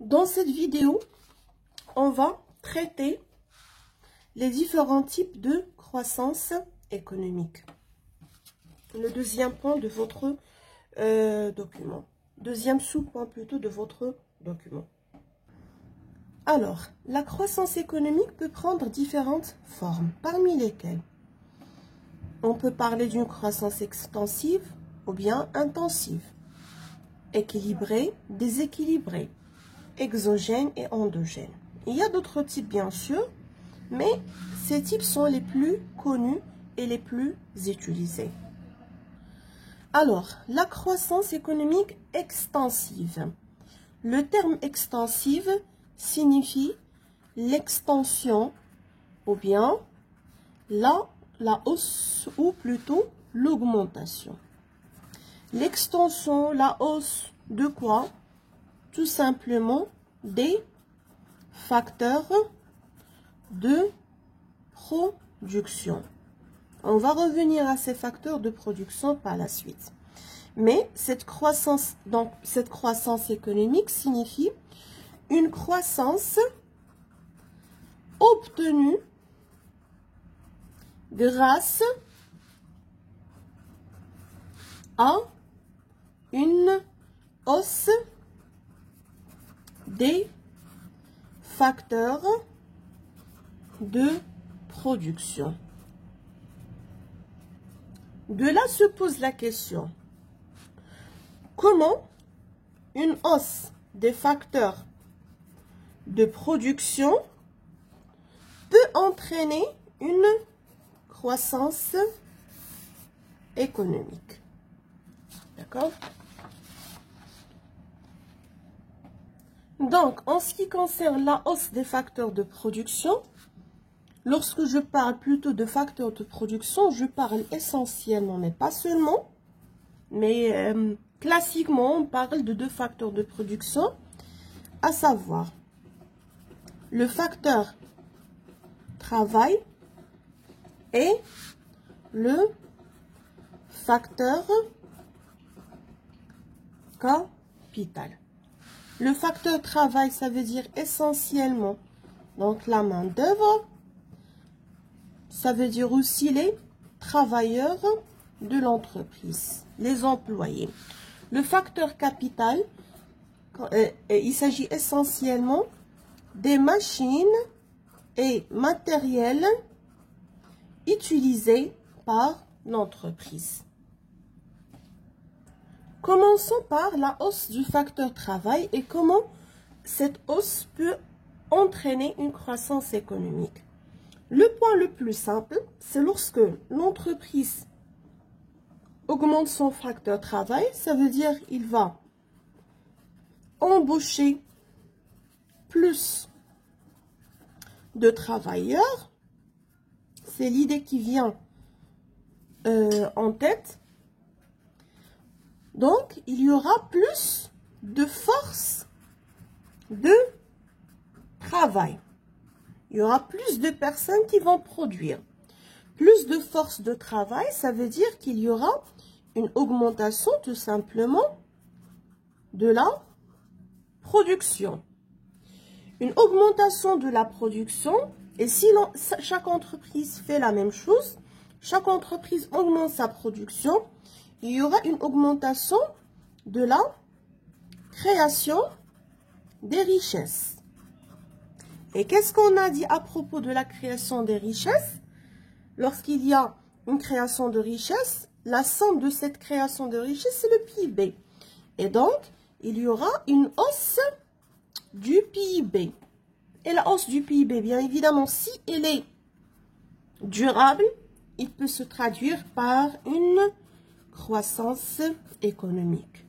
Dans cette vidéo, on va traiter les différents types de croissance économique. Le deuxième point de votre document. Deuxième sous-point plutôt de votre document. Alors, la croissance économique peut prendre différentes formes, parmi lesquelles on peut parler d'une croissance extensive ou bien intensive, équilibrée, déséquilibrée, exogène et endogène. Il y a d'autres types bien sûr, mais ces types sont les plus connus et les plus utilisés. Alors, la croissance économique extensive. Le terme extensive signifie l'extension ou bien la hausse ou plutôt l'augmentation. L'extension, la hausse de quoi? Tout simplement des facteurs de production. On va revenir à ces facteurs de production par la suite. Mais cette croissance économique signifie une croissance obtenue grâce à une hausse des facteurs de production. De là se pose la question, comment une hausse des facteurs de production peut entraîner une croissance économique? D'accord? Donc, en ce qui concerne la hausse des facteurs de production, lorsque je parle plutôt de facteurs de production, je parle essentiellement, mais pas seulement, mais classiquement, on parle de deux facteurs de production, à savoir le facteur travail et le facteur capital. Le facteur travail, ça veut dire essentiellement donc la main-d'œuvre. Ça veut dire aussi les travailleurs de l'entreprise, les employés. Le facteur capital, il s'agit essentiellement des machines et matériels utilisés par l'entreprise. Commençons par la hausse du facteur travail et comment cette hausse peut entraîner une croissance économique. Le point le plus simple, c'est lorsque l'entreprise augmente son facteur travail, ça veut dire qu'il va embaucher plus de travailleurs. C'est l'idée qui vient en tête. Donc, il y aura plus de force de travail. Il y aura plus de personnes qui vont produire. Plus de force de travail, ça veut dire qu'il y aura une augmentation tout simplement de la production. Une augmentation de la production, et si chaque entreprise fait la même chose, chaque entreprise augmente sa production, il y aura une augmentation de la création des richesses. Et qu'est-ce qu'on a dit à propos de la création des richesses? Lorsqu'il y a une création de richesse, la somme de cette création de richesse, c'est le PIB. Et donc, il y aura une hausse du PIB. Et la hausse du PIB, bien évidemment, si elle est durable, il peut se traduire par une croissance économique.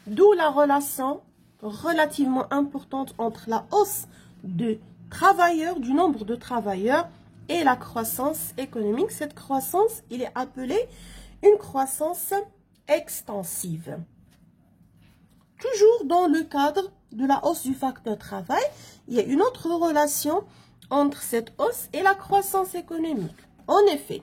D'où la relation relativement importante entre la hausse de travailleurs, du nombre de travailleurs et la croissance économique. Cette croissance, il est appelé une croissance extensive. Toujours dans le cadre de la hausse du facteur travail, il y a une autre relation entre cette hausse et la croissance économique. En effet,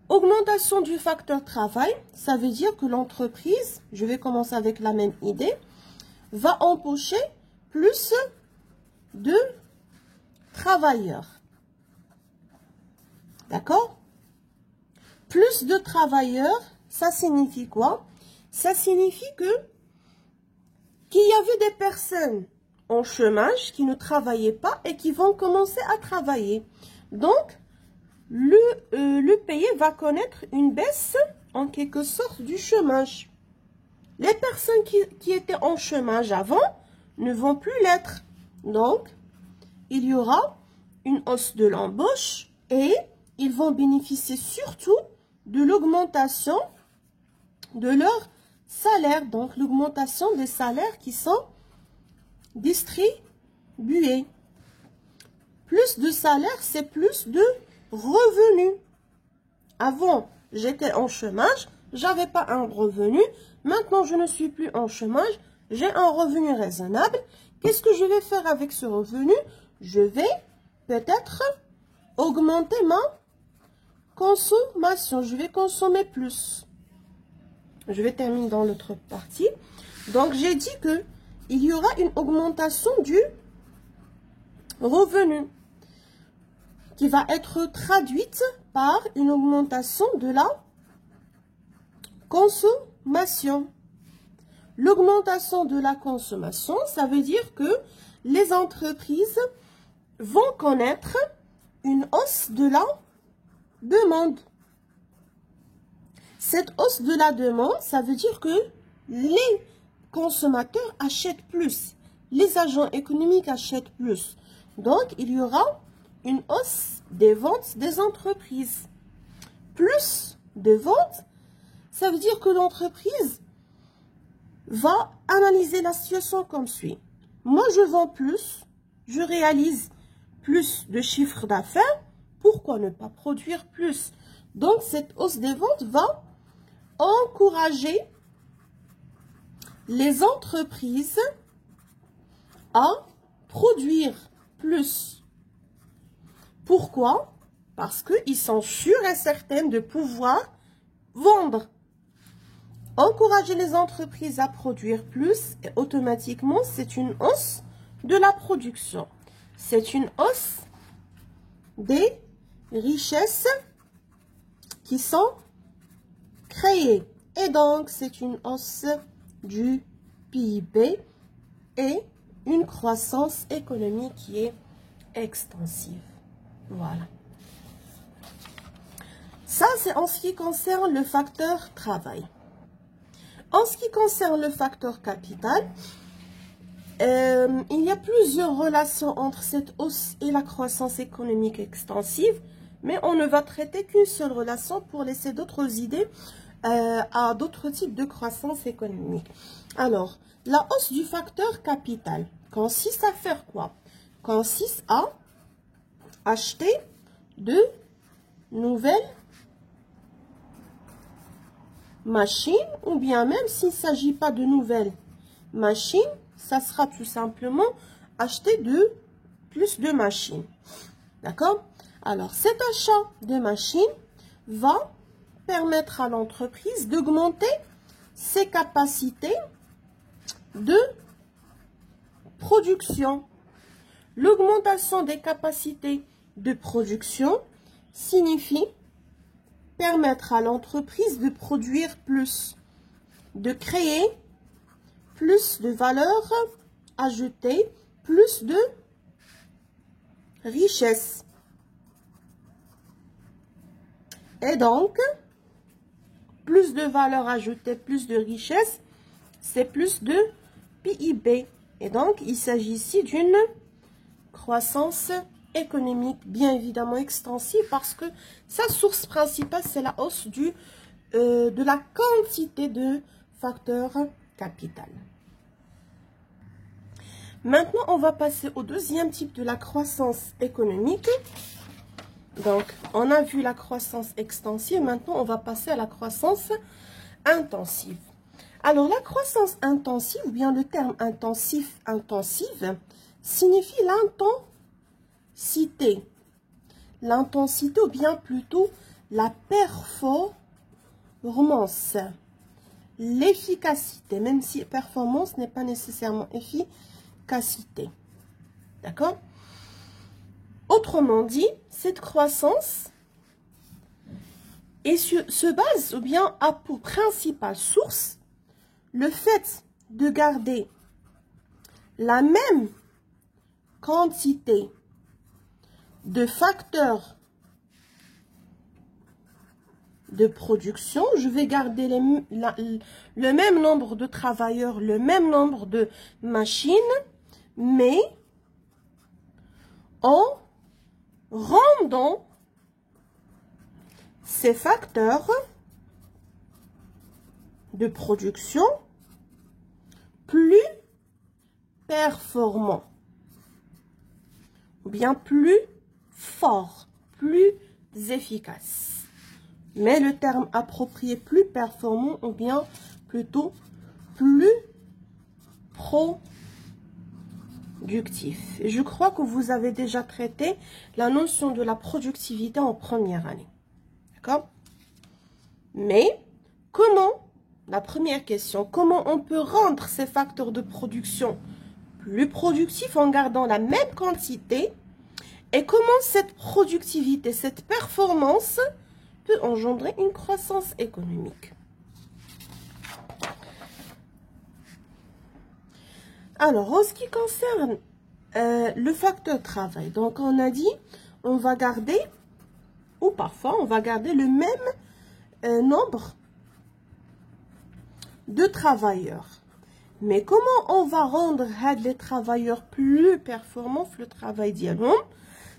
augmentation du facteur travail, ça veut dire que l'entreprise, je vais commencer avec la même idée, va embaucher plus de travailleurs. D'accord? Plus de travailleurs, ça signifie quoi? Ça signifie qu'il y avait des personnes en chômage qui ne travaillaient pas et qui vont commencer à travailler. Donc, le pays va connaître une baisse en quelque sorte du chômage. Les personnes qui étaient en chômage avant ne vont plus l'être. Donc, il y aura une hausse de l'embauche et ils vont bénéficier surtout de l'augmentation de leur salaire. Donc, l'augmentation des salaires qui sont distribués. Plus de salaire, c'est plus de revenus. Avant, j'étais en chômage, j'avais pas un revenu. Maintenant, je ne suis plus en chômage, j'ai un revenu raisonnable. Qu'est-ce que je vais faire avec ce revenu? Je vais peut-être augmenter ma consommation. Je vais consommer plus. Je vais terminer dans l'autre partie. Donc, j'ai dit que il y aura une augmentation du revenu qui va être traduite par une augmentation de la consommation. L'augmentation de la consommation, ça veut dire que les entreprises vont connaître une hausse de la demande. Cette hausse de la demande, ça veut dire que les consommateurs achètent plus. Les agents économiques achètent plus. Donc, il y aura une hausse des ventes des entreprises. Plus de ventes, ça veut dire que l'entreprise va analyser la situation comme suit. Moi, je vends plus, je réalise plus de chiffre d'affaires. Pourquoi ne pas produire plus? Donc, cette hausse des ventes va encourager les entreprises à produire plus. Pourquoi? Parce qu'ils sont sûrs et certains de pouvoir vendre. Encourager les entreprises à produire plus, et automatiquement, c'est une hausse de la production. C'est une hausse des richesses qui sont créées. Et donc, c'est une hausse du PIB et une croissance économique qui est extensive. Voilà. Ça, c'est en ce qui concerne le facteur travail. En ce qui concerne le facteur capital, il y a plusieurs relations entre cette hausse et la croissance économique extensive, mais on ne va traiter qu'une seule relation pour laisser d'autres idées à d'autres types de croissance économique. Alors, la hausse du facteur capital consiste à faire quoi? Consiste à acheter de nouvelles machines, ou bien même s'il ne s'agit pas de nouvelles machines, ça sera tout simplement acheter plus de machines. D'accord? Alors, cet achat de machines va permettre à l'entreprise d'augmenter ses capacités de production. L'augmentation des capacités de production signifie permettre à l'entreprise de produire plus, de créer plus de valeur ajoutée, plus de richesse. Et donc, plus de valeur ajoutée, plus de richesse, c'est plus de PIB. Et donc, il s'agit ici d'une croissance économique, bien évidemment extensive, parce que sa source principale, c'est la hausse de la quantité de facteurs capital. Maintenant, on va passer au deuxième type de la croissance économique. Donc, on a vu la croissance extensive. Maintenant, on va passer à la croissance intensive. Alors, la croissance intensive, ou bien le terme intensif, intensive, signifie l'intensité. L'intensité, ou bien plutôt la performance. L'efficacité, même si performance n'est pas nécessairement efficacité. efficacité. D'accord? Autrement dit, cette croissance se base ou bien a pour principale source le fait de garder la même quantité de facteurs de production. Je vais garder le même nombre de travailleurs, le même nombre de machines, mais en rendant ces facteurs de production plus performants, ou bien plus forts, plus efficaces. Mais le terme approprié, plus performant, ou bien plutôt plus productif. Et je crois que vous avez déjà traité la notion de la productivité en première année. D'accord? Mais comment, la première question, comment on peut rendre ces facteurs de production plus productifs en gardant la même quantité? Et comment cette productivité, cette performance peut engendrer une croissance économique? Alors, en ce qui concerne le facteur travail, donc on a dit, on va garder, ou parfois on va garder le même nombre de travailleurs. Mais comment on va rendre les travailleurs plus performants le travail d'Yalom?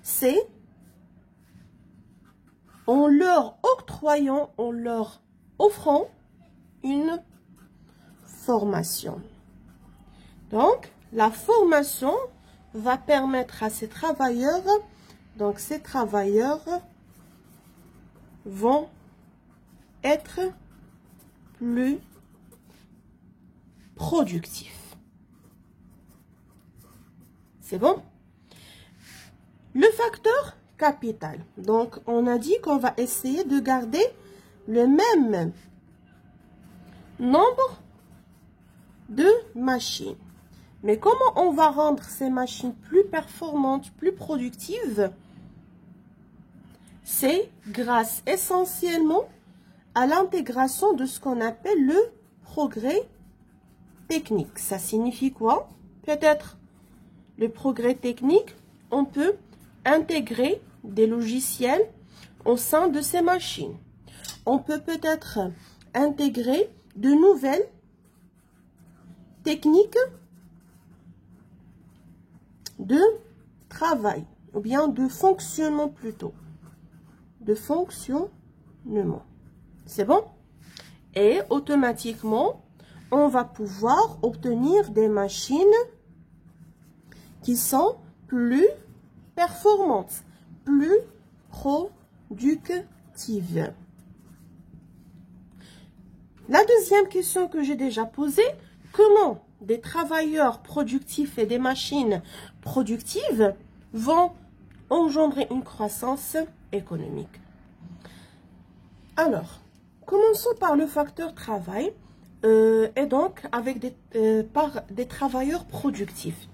C'est en leur octroyant, en leur offrant une formation. Donc, la formation va permettre à ces travailleurs, donc ces travailleurs vont être plus productifs. C'est bon? Le facteur capital. Donc, on a dit qu'on va essayer de garder le même nombre de machines. Mais comment on va rendre ces machines plus performantes, plus productives? C'est grâce essentiellement à l'intégration de ce qu'on appelle le progrès technique. Ça signifie quoi? Peut-être le progrès technique, on peut intégrer des logiciels au sein de ces machines. On peut peut-être intégrer de nouvelles techniques de travail, ou bien de fonctionnement plutôt. De fonctionnement. C'est bon? Et automatiquement, on va pouvoir obtenir des machines qui sont plus performantes, plus productives. La deuxième question que j'ai déjà posée, comment des travailleurs productifs et des machines productives vont engendrer une croissance économique? Alors, commençons par le facteur travail et donc avec par des travailleurs productifs.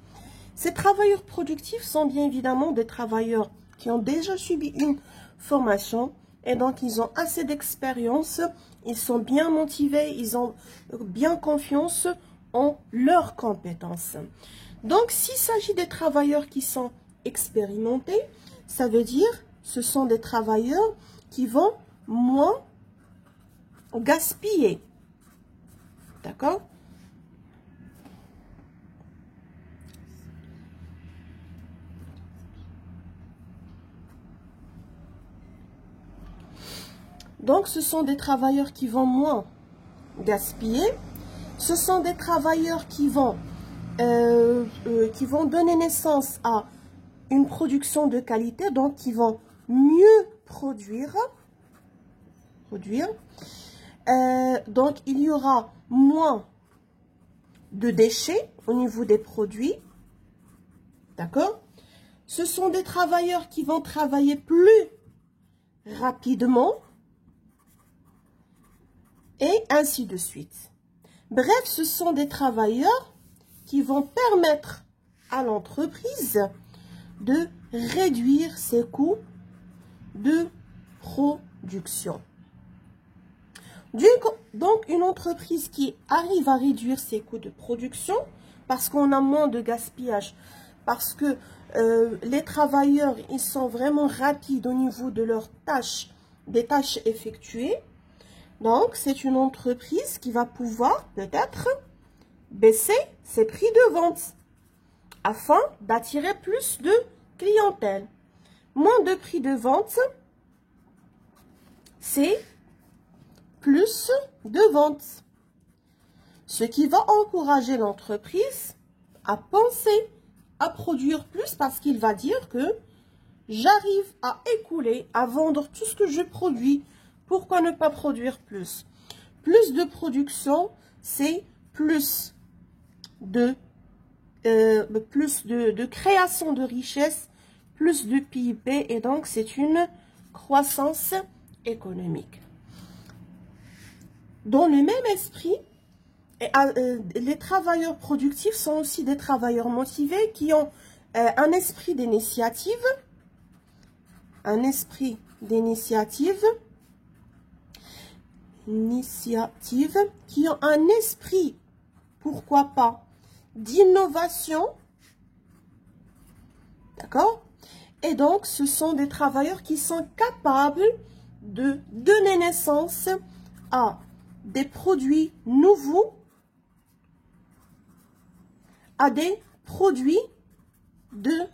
Ces travailleurs productifs sont bien évidemment des travailleurs qui ont déjà subi une formation et donc ils ont assez d'expérience, ils sont bien motivés, ils ont bien confiance en leurs compétences. Donc, s'il s'agit des travailleurs qui sont expérimentés, ça veut dire ce sont des travailleurs qui vont moins gaspiller. D'accord? Donc, ce sont des travailleurs qui vont moins gaspiller. Ce sont des travailleurs qui vont donner naissance à une production de qualité, donc qui vont mieux produire. Donc, il y aura moins de déchets au niveau des produits. D'accord? Ce sont des travailleurs qui vont travailler plus rapidement. Et ainsi de suite. Bref, ce sont des travailleurs qui vont permettre à l'entreprise de réduire ses coûts de production. Donc, une entreprise qui arrive à réduire ses coûts de production, parce qu'on a moins de gaspillage, parce que les travailleurs, ils sont vraiment rapides au niveau de leurs tâches, des tâches effectuées. Donc, c'est une entreprise qui va pouvoir peut-être baisser ses prix de vente afin d'attirer plus de clientèle. Moins de prix de vente, c'est plus de vente. Ce qui va encourager l'entreprise à penser à produire plus parce qu'il va dire que j'arrive à écouler, à vendre tout ce que je produis. Pourquoi ne pas produire plus? Plus de production, c'est plus de création de richesse, plus de PIB et donc c'est une croissance économique. Dans le même esprit, les travailleurs productifs sont aussi des travailleurs motivés qui ont un esprit d'initiative, qui ont un esprit, pourquoi pas, d'innovation, d'accord? Et donc, ce sont des travailleurs qui sont capables de donner naissance à des produits nouveaux, à des produits de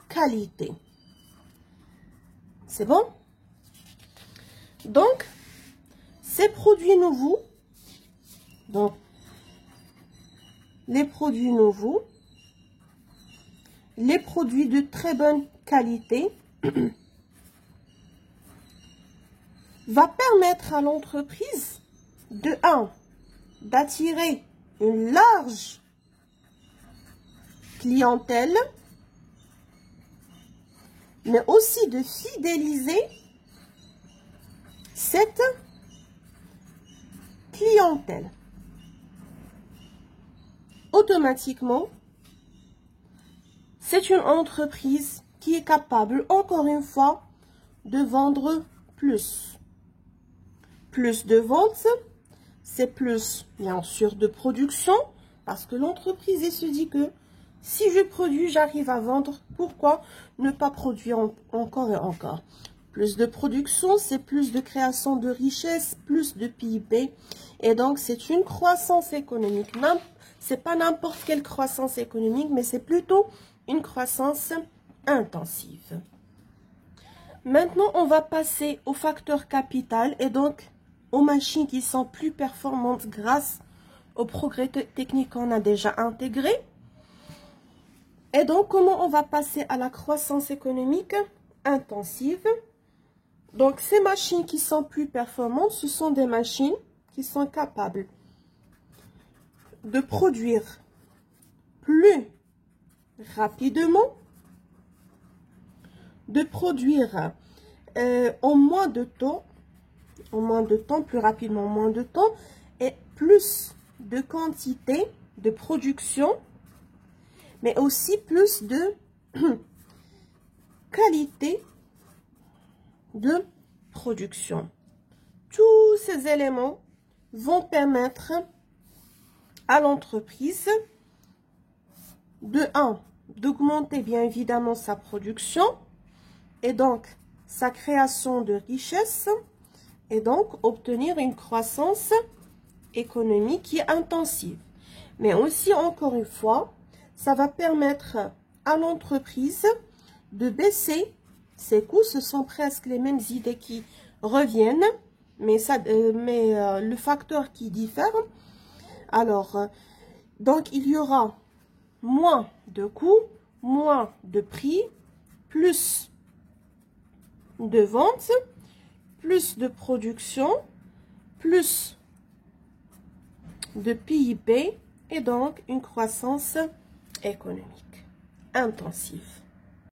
qualité. C'est bon? Donc, ces produits nouveaux, les produits de très bonne qualité, va permettre à l'entreprise de 1, d'attirer une large clientèle, mais aussi de fidéliser cette clientèle. Automatiquement, c'est une entreprise qui est capable, encore une fois, de vendre plus. Plus de ventes, c'est plus, bien sûr, de production, parce que l'entreprise elle se dit que si je produis, j'arrive à vendre. Pourquoi ne pas produire encore et encore? Plus de production, c'est plus de création de richesse, plus de PIB. Et donc, c'est une croissance économique. C'est pas n'importe quelle croissance économique, mais c'est plutôt une croissance intensive. Maintenant, on va passer au facteur capital et donc aux machines qui sont plus performantes grâce au progrès technique qu'on a déjà intégré. Et donc, comment on va passer à la croissance économique intensive? Donc, ces machines qui sont plus performantes, ce sont des machines qui sont capables de produire plus rapidement, de produire en moins de temps, plus rapidement, en moins de temps, et plus de quantité de production, mais aussi plus de qualité de production. Tous ces éléments vont permettre à l'entreprise de 1, d'augmenter bien évidemment sa production et donc sa création de richesse et donc obtenir une croissance économique qui est intensive. Mais aussi, encore une fois, ça va permettre à l'entreprise de baisser ses coûts. Ce sont presque les mêmes idées qui reviennent, mais le facteur qui diffère. Alors, donc il y aura moins de coûts, moins de prix, plus de ventes, plus de production, plus de PIB et donc une croissance économique intensive.